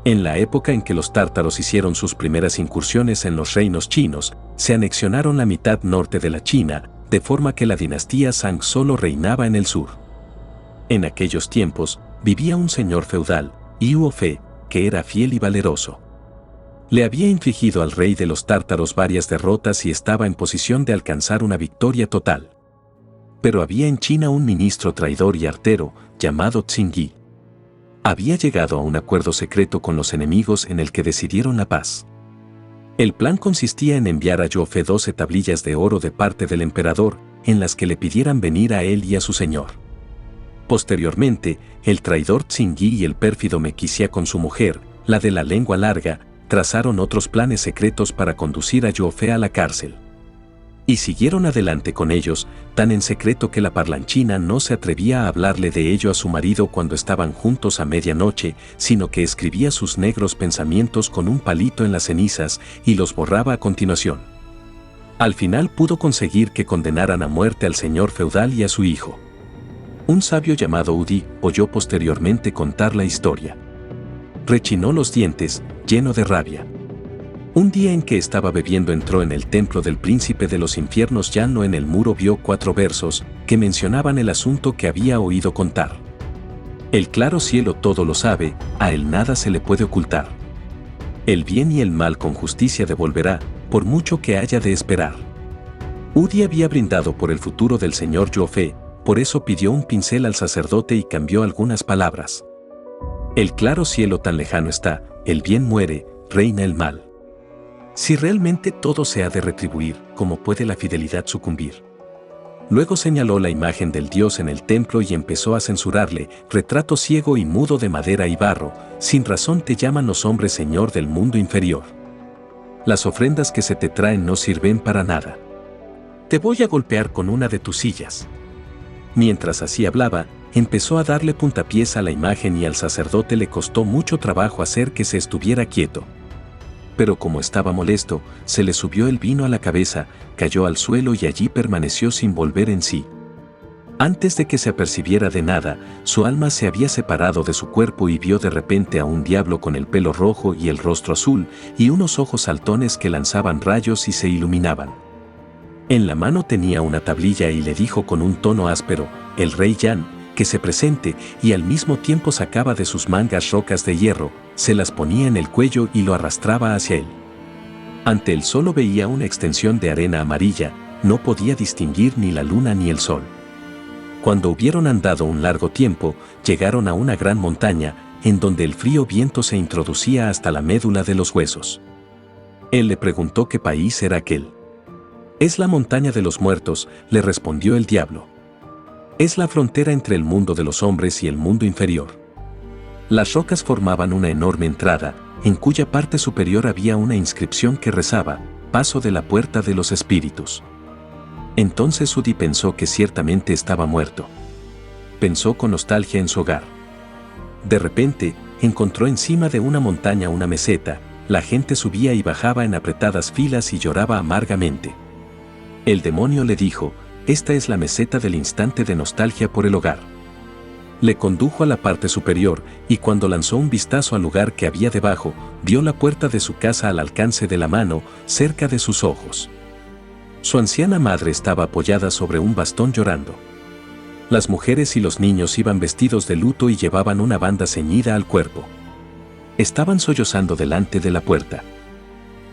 En la época en que los tártaros hicieron sus primeras incursiones en los reinos chinos, se anexionaron la mitad norte de la China, de forma que la dinastía Zhang solo reinaba en el sur. En aquellos tiempos, vivía un señor feudal, Yuo Fe, que era fiel y valeroso. Le había infligido al rey de los tártaros varias derrotas y estaba en posición de alcanzar una victoria total. Pero había en China un ministro traidor y artero, llamado Qin Yi. Había llegado a un acuerdo secreto con los enemigos en el que decidieron la paz. El plan consistía en enviar a Yuo Fe 12 tablillas de oro de parte del emperador, en las que le pidieran venir a él y a su señor. Posteriormente, el traidor Qin Yi y el pérfido Mequixia con su mujer, la de la lengua larga, trazaron otros planes secretos para conducir a Yuo Fe a la cárcel. Y siguieron adelante con ellos, tan en secreto que la parlanchina no se atrevía a hablarle de ello a su marido cuando estaban juntos a medianoche, sino que escribía sus negros pensamientos con un palito en las cenizas y los borraba a continuación. Al final pudo conseguir que condenaran a muerte al señor feudal y a su hijo. Un sabio llamado Udi oyó posteriormente contar la historia. Rechinó los dientes, lleno de rabia. Un día en que estaba bebiendo entró en el templo del príncipe de los infiernos Yanlo. En el muro vio 4 versos que mencionaban el asunto que había oído contar. El claro cielo todo lo sabe, a él nada se le puede ocultar. El bien y el mal con justicia devolverá, por mucho que haya de esperar. Udi había brindado por el futuro del señor Yuo Fe, por eso pidió un pincel al sacerdote y cambió algunas palabras. El claro cielo tan lejano está, el bien muere, reina el mal. Si realmente todo se ha de retribuir, ¿cómo puede la fidelidad sucumbir? Luego señaló la imagen del dios en el templo y empezó a censurarle: retrato ciego y mudo de madera y barro, sin razón te llaman los hombres señor del mundo inferior. Las ofrendas que se te traen no sirven para nada. Te voy a golpear con una de tus sillas. Mientras así hablaba, empezó a darle puntapiés a la imagen y al sacerdote le costó mucho trabajo hacer que se estuviera quieto. Pero como estaba molesto, se le subió el vino a la cabeza, cayó al suelo y allí permaneció sin volver en sí. Antes de que se apercibiera de nada, su alma se había separado de su cuerpo y vio de repente a un diablo con el pelo rojo y el rostro azul, y unos ojos saltones que lanzaban rayos y se iluminaban. En la mano tenía una tablilla y le dijo con un tono áspero: el rey Yan, que se presente, y al mismo tiempo sacaba de sus mangas rocas de hierro, se las ponía en el cuello y lo arrastraba hacia él. Ante él solo veía una extensión de arena amarilla, no podía distinguir ni la luna ni el sol. Cuando hubieron andado un largo tiempo, llegaron a una gran montaña, en donde el frío viento se introducía hasta la médula de los huesos. Él le preguntó qué país era aquel. «Es la montaña de los muertos», le respondió el diablo. «Es la frontera entre el mundo de los hombres y el mundo inferior». Las rocas formaban una enorme entrada, en cuya parte superior había una inscripción que rezaba: «Paso de la puerta de los espíritus». Entonces Udi pensó que ciertamente estaba muerto. Pensó con nostalgia en su hogar. De repente, encontró encima de una montaña una meseta, la gente subía y bajaba en apretadas filas y lloraba amargamente. El demonio le dijo: «Esta es la meseta del instante de nostalgia por el hogar». Le condujo a la parte superior, y cuando lanzó un vistazo al lugar que había debajo, vio la puerta de su casa al alcance de la mano, cerca de sus ojos. Su anciana madre estaba apoyada sobre un bastón llorando. Las mujeres y los niños iban vestidos de luto y llevaban una banda ceñida al cuerpo. Estaban sollozando delante de la puerta.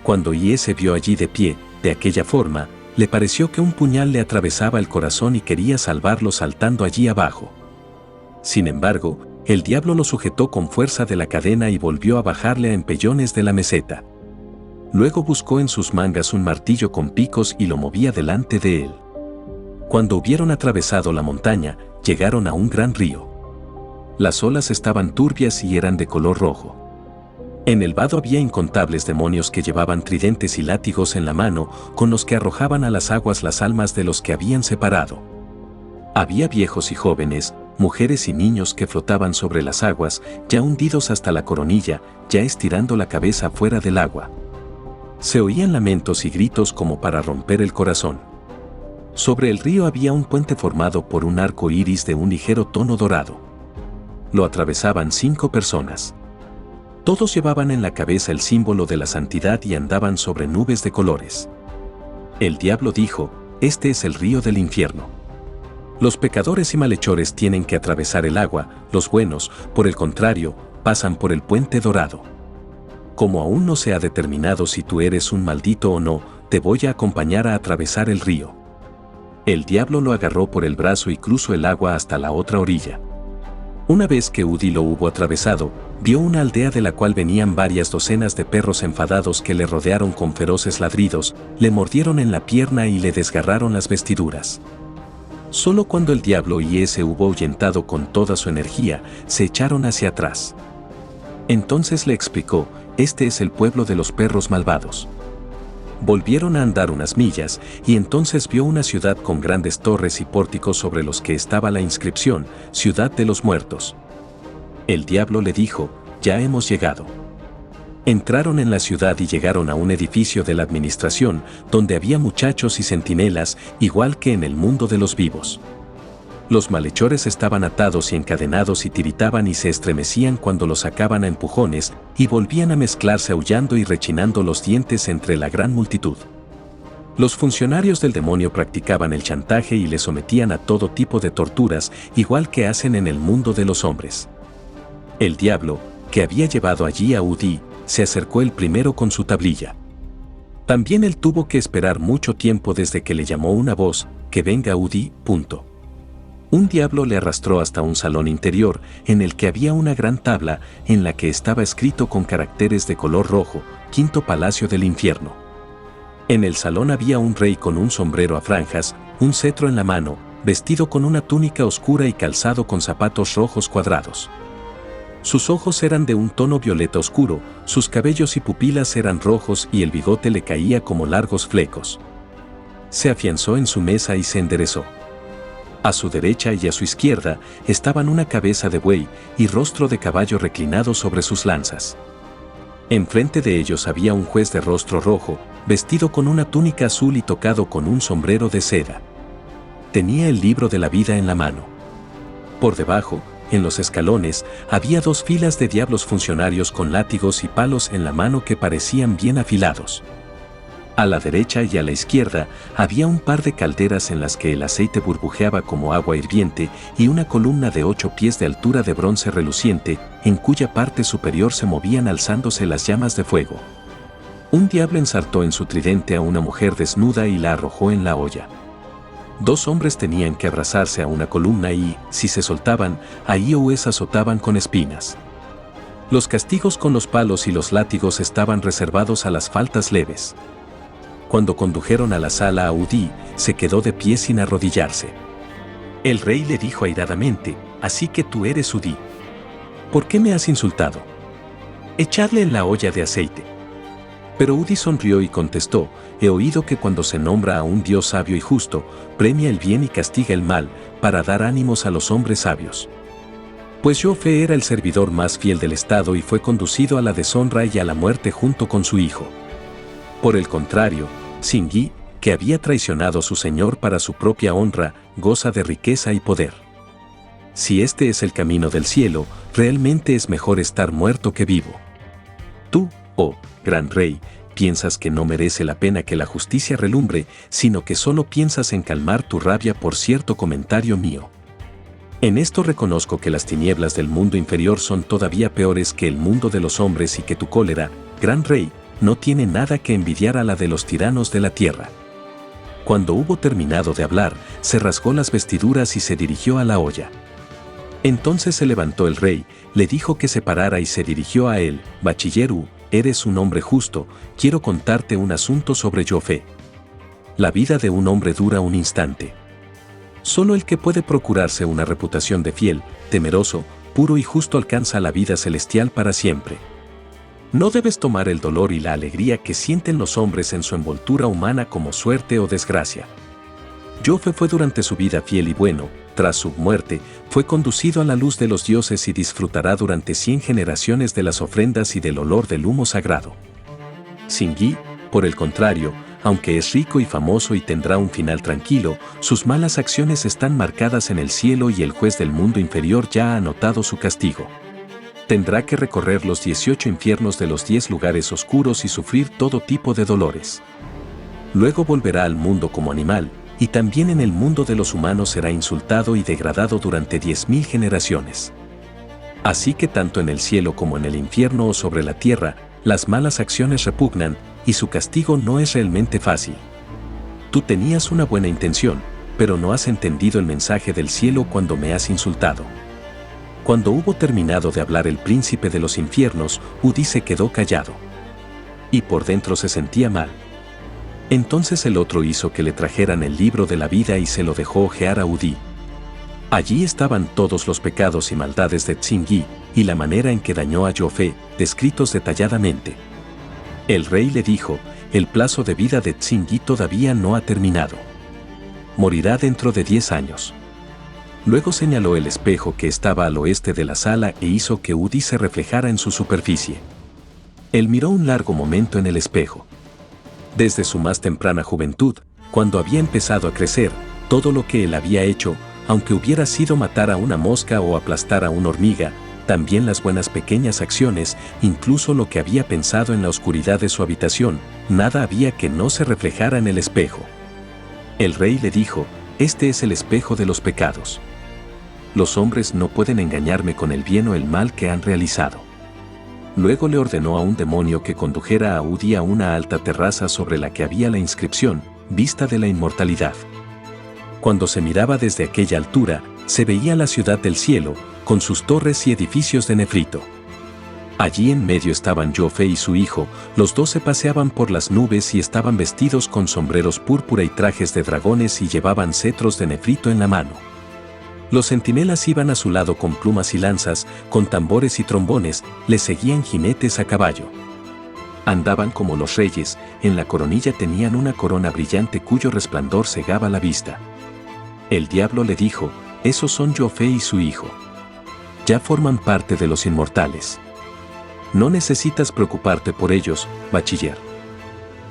Cuando Ye se vio allí de pie, de aquella forma, le pareció que un puñal le atravesaba el corazón y quería salvarlo saltando allí abajo. Sin embargo, el diablo lo sujetó con fuerza de la cadena y volvió a bajarle a empellones de la meseta. Luego buscó en sus mangas un martillo con picos y lo movía delante de él. Cuando hubieron atravesado la montaña, llegaron a un gran río. Las olas estaban turbias y eran de color rojo. En el vado había incontables demonios que llevaban tridentes y látigos en la mano, con los que arrojaban a las aguas las almas de los que habían separado. Había viejos y jóvenes, mujeres y niños que flotaban sobre las aguas, ya hundidos hasta la coronilla, ya estirando la cabeza fuera del agua. Se oían lamentos y gritos como para romper el corazón. Sobre el río había un puente formado por un arco iris de un ligero tono dorado. Lo atravesaban 5 personas. Todos llevaban en la cabeza el símbolo de la santidad y andaban sobre nubes de colores. El diablo dijo: este es el río del infierno. Los pecadores y malhechores tienen que atravesar el agua, los buenos, por el contrario, pasan por el puente dorado. Como aún no se ha determinado si tú eres un maldito o no, te voy a acompañar a atravesar el río. El diablo lo agarró por el brazo y cruzó el agua hasta la otra orilla. Una vez que Udi lo hubo atravesado, vio una aldea de la cual venían varias docenas de perros enfadados que le rodearon con feroces ladridos, le mordieron en la pierna y le desgarraron las vestiduras. Solo cuando el diablo y ese hubo ahuyentado con toda su energía, se echaron hacia atrás. Entonces le explicó: este es el pueblo de los perros malvados. Volvieron a andar unas millas, y entonces vio una ciudad con grandes torres y pórticos sobre los que estaba la inscripción: Ciudad de los Muertos. El diablo le dijo: ya hemos llegado. Entraron en la ciudad y llegaron a un edificio de la administración, donde había muchachos y centinelas, igual que en el mundo de los vivos. Los malhechores estaban atados y encadenados y tiritaban y se estremecían cuando los sacaban a empujones, y volvían a mezclarse aullando y rechinando los dientes entre la gran multitud. Los funcionarios del demonio practicaban el chantaje y le sometían a todo tipo de torturas, igual que hacen en el mundo de los hombres. El diablo, que había llevado allí a Udi, se acercó el primero con su tablilla. También él tuvo que esperar mucho tiempo desde que le llamó una voz: que venga Udi. Un diablo le arrastró hasta un salón interior, en el que había una gran tabla, en la que estaba escrito con caracteres de color rojo: Quinto Palacio del Infierno. En el salón había un rey con un sombrero a franjas, un cetro en la mano, vestido con una túnica oscura y calzado con zapatos rojos cuadrados. Sus ojos eran de un tono violeta oscuro, sus cabellos y pupilas eran rojos y el bigote le caía como largos flecos. Se afianzó en su mesa y se enderezó. A su derecha y a su izquierda estaban una cabeza de buey y rostro de caballo reclinado sobre sus lanzas. Enfrente de ellos había un juez de rostro rojo, vestido con una túnica azul y tocado con un sombrero de seda. Tenía el libro de la vida en la mano. Por debajo, en los escalones, había 2 filas de diablos funcionarios con látigos y palos en la mano que parecían bien afilados. A la derecha y a la izquierda había un par de calderas en las que el aceite burbujeaba como agua hirviente y una columna de 8 pies de altura de bronce reluciente, en cuya parte superior se movían alzándose las llamas de fuego. Un diablo ensartó en su tridente a una mujer desnuda y la arrojó en la olla. 2 hombres tenían que abrazarse a una columna y, si se soltaban, ahí o es azotaban con espinas. Los castigos con los palos y los látigos estaban reservados a las faltas leves. Cuando condujeron a la sala a Udi, se quedó de pie sin arrodillarse. El rey le dijo airadamente: así que tú eres Udi. ¿Por qué me has insultado? Echadle en la olla de aceite. Pero Udi sonrió y contestó: he oído que cuando se nombra a un Dios sabio y justo, premia el bien y castiga el mal, para dar ánimos a los hombres sabios. Pues Jofe era el servidor más fiel del Estado y fue conducido a la deshonra y a la muerte junto con su hijo. Por el contrario, Singi, que había traicionado a su señor para su propia honra, goza de riqueza y poder. Si este es el camino del cielo, realmente es mejor estar muerto que vivo. Tú, oh gran rey, piensas que no merece la pena que la justicia relumbre, sino que solo piensas en calmar tu rabia por cierto comentario mío. En esto reconozco que las tinieblas del mundo inferior son todavía peores que el mundo de los hombres y que tu cólera, gran rey, no tiene nada que envidiar a la de los tiranos de la tierra. Cuando hubo terminado de hablar, se rasgó las vestiduras y se dirigió a la olla. Entonces se levantó el rey, le dijo que se parara y se dirigió a él: Bachilleru, eres un hombre justo, quiero contarte un asunto sobre Jofe. La vida de un hombre dura un instante. Solo el que puede procurarse una reputación de fiel, temeroso, puro y justo alcanza la vida celestial para siempre. No debes tomar el dolor y la alegría que sienten los hombres en su envoltura humana como suerte o desgracia. Jofe fue durante su vida fiel y bueno, tras su muerte, fue conducido a la luz de los dioses y disfrutará durante 100 generaciones de las ofrendas y del olor del humo sagrado. Singi, por el contrario, aunque es rico y famoso y tendrá un final tranquilo, sus malas acciones están marcadas en el cielo y el juez del mundo inferior ya ha anotado su castigo. Tendrá que recorrer los 18 infiernos de los 10 lugares oscuros y sufrir todo tipo de dolores. Luego volverá al mundo como animal, y también en el mundo de los humanos será insultado y degradado durante 10.000 generaciones. Así que tanto en el cielo como en el infierno o sobre la tierra, las malas acciones repugnan, y su castigo no es realmente fácil. Tú tenías una buena intención, pero no has entendido el mensaje del cielo cuando me has insultado. Cuando hubo terminado de hablar el príncipe de los infiernos, Udi se quedó callado. Y por dentro se sentía mal. Entonces el otro hizo que le trajeran el libro de la vida y se lo dejó hojear a Udi. Allí estaban todos los pecados y maldades de Tsingy y la manera en que dañó a Jofe, descritos detalladamente. El rey le dijo, el plazo de vida de Tsingy todavía no ha terminado. Morirá dentro de 10 años. Luego señaló el espejo que estaba al oeste de la sala e hizo que Udi se reflejara en su superficie. Él miró un largo momento en el espejo. Desde su más temprana juventud, cuando había empezado a crecer, todo lo que él había hecho, aunque hubiera sido matar a una mosca o aplastar a una hormiga, también las buenas pequeñas acciones, incluso lo que había pensado en la oscuridad de su habitación, nada había que no se reflejara en el espejo. El rey le dijo, este es el espejo de los pecados. Los hombres no pueden engañarme con el bien o el mal que han realizado. Luego le ordenó a un demonio que condujera a Udi a una alta terraza sobre la que había la inscripción, Vista de la Inmortalidad. Cuando se miraba desde aquella altura, se veía la ciudad del cielo, con sus torres y edificios de nefrito. Allí en medio estaban Jofe y su hijo, los dos se paseaban por las nubes y estaban vestidos con sombreros púrpura y trajes de dragones y llevaban cetros de nefrito en la mano. Los centinelas iban a su lado con plumas y lanzas, con tambores y trombones, les seguían jinetes a caballo. Andaban como los reyes, en la coronilla tenían una corona brillante cuyo resplandor cegaba la vista. El diablo le dijo, esos son Jofe y su hijo. Ya forman parte de los inmortales. No necesitas preocuparte por ellos, bachiller.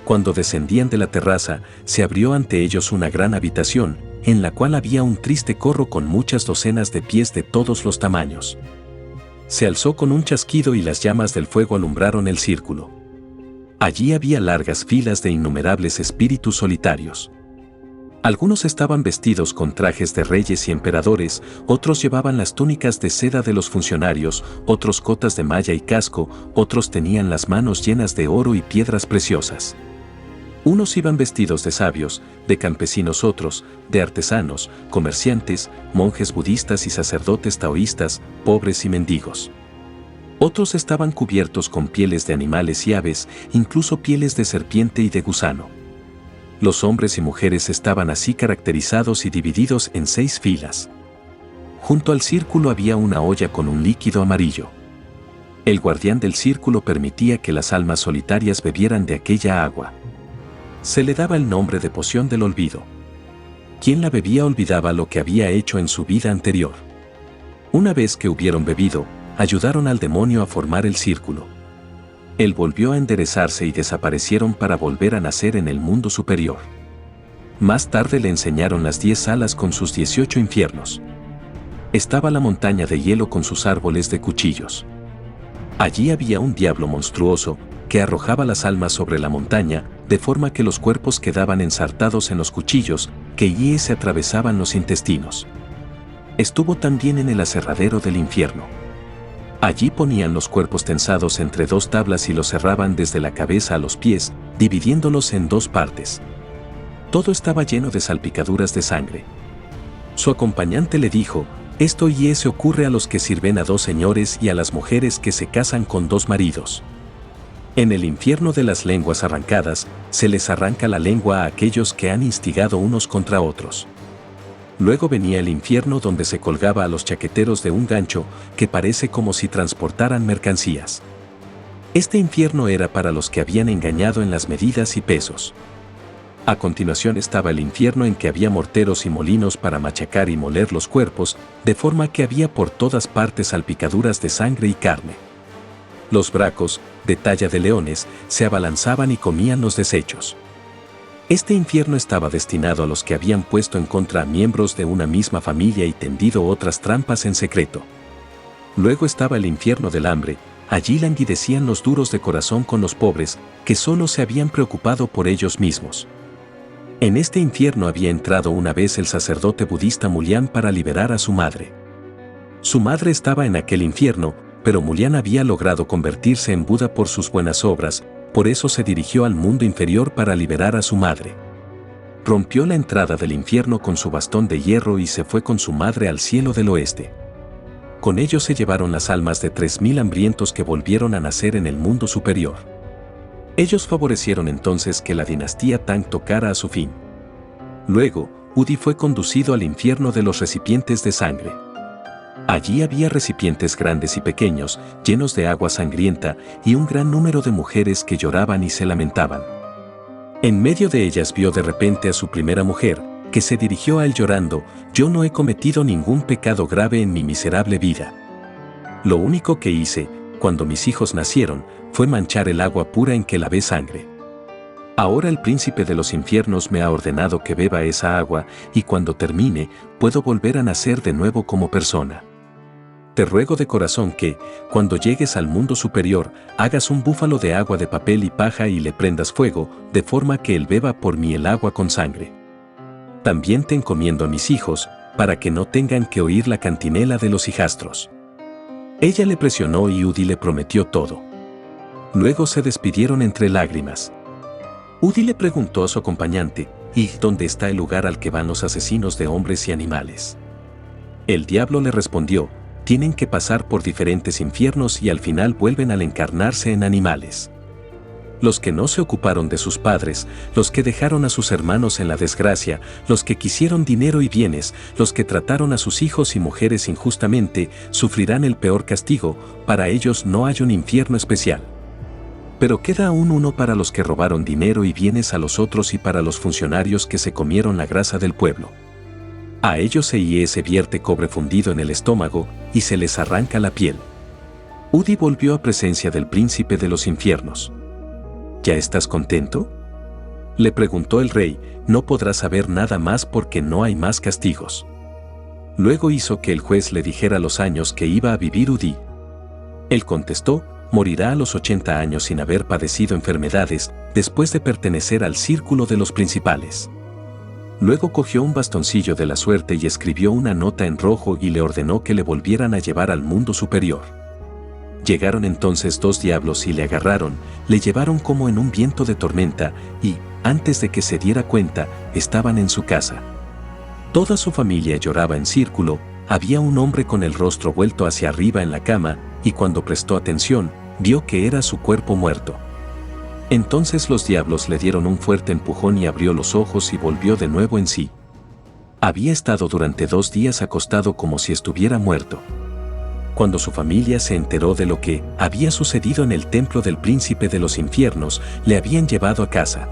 Cuando descendían de la terraza, se abrió ante ellos una gran habitación, en la cual había un triste corro con muchas docenas de pies de todos los tamaños. Se alzó con un chasquido y las llamas del fuego alumbraron el círculo. Allí había largas filas de innumerables espíritus solitarios. Algunos estaban vestidos con trajes de reyes y emperadores, otros llevaban las túnicas de seda de los funcionarios, otros cotas de malla y casco, otros tenían las manos llenas de oro y piedras preciosas. Unos iban vestidos de sabios, de campesinos otros, de artesanos, comerciantes, monjes budistas y sacerdotes taoístas, pobres y mendigos. Otros estaban cubiertos con pieles de animales y aves, incluso pieles de serpiente y de gusano. Los hombres y mujeres estaban así caracterizados y divididos en 6 filas. Junto al círculo había una olla con un líquido amarillo. El guardián del círculo permitía que las almas solitarias bebieran de aquella agua. Se le daba el nombre de poción del olvido. Quien la bebía olvidaba lo que había hecho en su vida anterior. Una vez que hubieron bebido, ayudaron al demonio a formar el círculo. Él volvió a enderezarse y desaparecieron para volver a nacer en el mundo superior. Más tarde le enseñaron las 10 salas con sus 18 infiernos. Estaba la montaña de hielo con sus árboles de cuchillos. Allí había un diablo monstruoso, que arrojaba las almas sobre la montaña, de forma que los cuerpos quedaban ensartados en los cuchillos, que se atravesaban los intestinos. Estuvo también en el aserradero del infierno. Allí ponían los cuerpos tensados entre 2 tablas y los cerraban desde la cabeza a los pies, dividiéndolos en 2 partes. Todo estaba lleno de salpicaduras de sangre. Su acompañante le dijo, esto se ocurre a los que sirven a 2 señores y a las mujeres que se casan con 2 maridos. En el infierno de las lenguas arrancadas, se les arranca la lengua a aquellos que han instigado unos contra otros. Luego venía el infierno donde se colgaba a los chaqueteros de un gancho que parece como si transportaran mercancías. Este infierno era para los que habían engañado en las medidas y pesos. A continuación estaba el infierno en que había morteros y molinos para machacar y moler los cuerpos, de forma que había por todas partes salpicaduras de sangre y carne. Los bracos, de talla de leones, se abalanzaban y comían los desechos. Este infierno estaba destinado a los que habían puesto en contra a miembros de una misma familia y tendido otras trampas en secreto. Luego estaba el infierno del hambre. Allí languidecían los duros de corazón con los pobres, que solo se habían preocupado por ellos mismos. En este infierno había entrado una vez el sacerdote budista Mulian para liberar a su madre. Su madre estaba en aquel infierno, pero Mulian había logrado convertirse en Buda por sus buenas obras, por eso se dirigió al mundo inferior para liberar a su madre. Rompió la entrada del infierno con su bastón de hierro y se fue con su madre al cielo del oeste. Con ello se llevaron las almas de 3000 hambrientos que volvieron a nacer en el mundo superior. Ellos favorecieron entonces que la dinastía Tang tocara a su fin. Luego, Udi fue conducido al infierno de los recipientes de sangre. Allí había recipientes grandes y pequeños, llenos de agua sangrienta, y un gran número de mujeres que lloraban y se lamentaban. En medio de ellas vio de repente a su primera mujer, que se dirigió a él llorando: «Yo no he cometido ningún pecado grave en mi miserable vida. Lo único que hice, cuando mis hijos nacieron, fue manchar el agua pura en que lavé sangre. Ahora el príncipe de los infiernos me ha ordenado que beba esa agua, y cuando termine, puedo volver a nacer de nuevo como persona. Te ruego de corazón que, cuando llegues al mundo superior, hagas un búfalo de agua de papel y paja y le prendas fuego, de forma que él beba por mí el agua con sangre. También te encomiendo a mis hijos, para que no tengan que oír la cantinela de los hijastros». Ella le presionó y Udi le prometió todo. Luego se despidieron entre lágrimas. Udi le preguntó a su acompañante: «¿Y dónde está el lugar al que van los asesinos de hombres y animales?». El diablo le respondió: «Tienen que pasar por diferentes infiernos y al final vuelven al encarnarse en animales. Los que no se ocuparon de sus padres, los que dejaron a sus hermanos en la desgracia, los que quisieron dinero y bienes, los que trataron a sus hijos y mujeres injustamente, sufrirán el peor castigo. Para ellos no hay un infierno especial. Pero queda aún uno para los que robaron dinero y bienes a los otros y para los funcionarios que se comieron la grasa del pueblo. A ellos se vierte cobre fundido en el estómago y se les arranca la piel». Udi volvió a presencia del príncipe de los infiernos. «¿Ya estás contento?», le preguntó el rey. «No podrás saber nada más porque no hay más castigos». Luego hizo que el juez le dijera los años que iba a vivir Udi. Él contestó: «Morirá a los 80 años sin haber padecido enfermedades, después de pertenecer al círculo de los principales». Luego cogió un bastoncillo de la suerte y escribió una nota en rojo y le ordenó que le volvieran a llevar al mundo superior. Llegaron entonces 2 diablos y le agarraron, le llevaron como en un viento de tormenta y, antes de que se diera cuenta, estaban en su casa. Toda su familia lloraba en círculo. Había un hombre con el rostro vuelto hacia arriba en la cama, y cuando prestó atención, vio que era su cuerpo muerto. Entonces los diablos le dieron un fuerte empujón y abrió los ojos y volvió de nuevo en sí. Había estado durante 2 días acostado como si estuviera muerto. Cuando su familia se enteró de lo que había sucedido en el templo del príncipe de los infiernos, le habían llevado a casa.